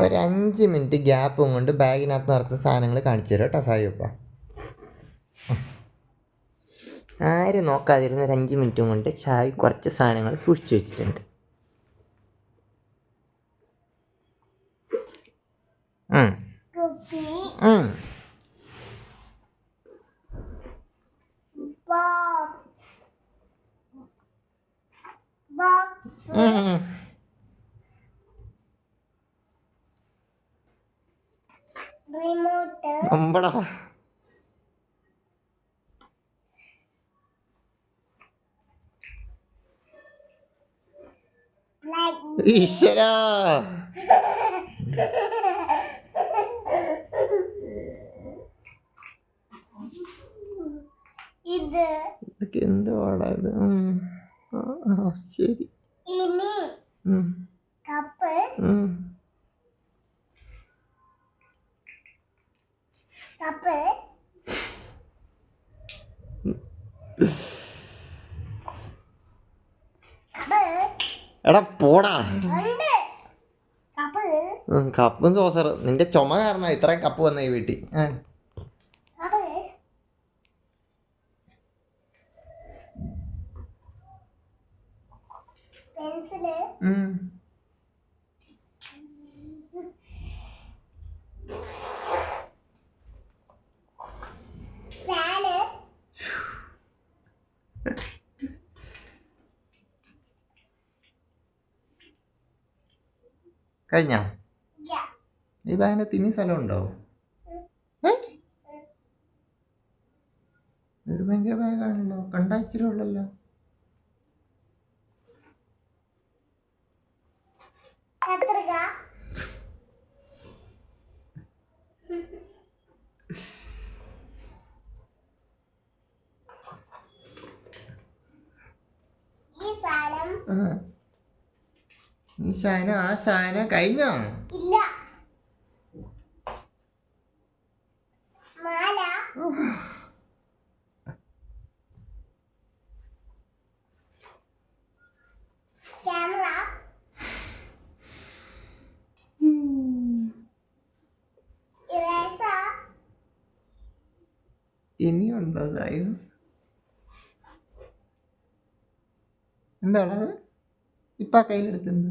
ഒരു 5 മിനിറ്റ് ഗ്യാപ്പും കൊണ്ട് ബാഗിനകത്ത് നിറച്ച സാധനങ്ങൾ കാണിച്ചു തരാം കേട്ടോ സായിപ്പ. ആരും നോക്കാതിരുന്ന ഒരു 5 മിനിറ്റും കൊണ്ട് ഷായി കുറച്ച് സാധനങ്ങൾ സൂക്ഷിച്ചു വെച്ചിട്ടുണ്ട്. അമ്പടാ ഈശ്വരാ, ഇതൊക്കെ എന്തുവാടാ ഇത്? ശരി. എടാ പോടാ. കപ്പും സോസർ. നിന്റെ ചുമ കാരണം ഇത്രയും കപ്പ് വന്ന ഈ വീട്ടിൽ. കഴിഞ്ഞോ? ഈ ബാഗിനകത്ത് ഇനി സ്ഥലം ഉണ്ടോ? ഒരു ഭയങ്കര ബാഗാണല്ലോ, കണ്ടാ ഇച്ചിരി ഉള്ളല്ലോ. ഈ സാധനം ആ സാധനം കഴിഞ്ഞോ? ഇല്ല. ഇനിയുണ്ടോ സായി? എന്താണത് ഇപ്പൊ കയ്യിലെടുത്തെന്ത്?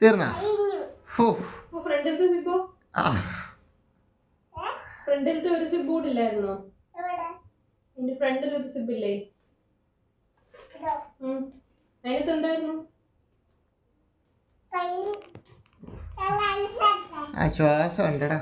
തീർന്നാ? ഫ്രണ്ടിലത്തെ ഒരു സിബ് കൂടെ ഇല്ലായിരുന്നോ? എന്റെ ഫ്രണ്ടിൽ ഒരു സിബ് ഇല്ലേ? അതിനകത്ത് എന്തായിരുന്നു? ശ്വാസം ഉണ്ടടാ.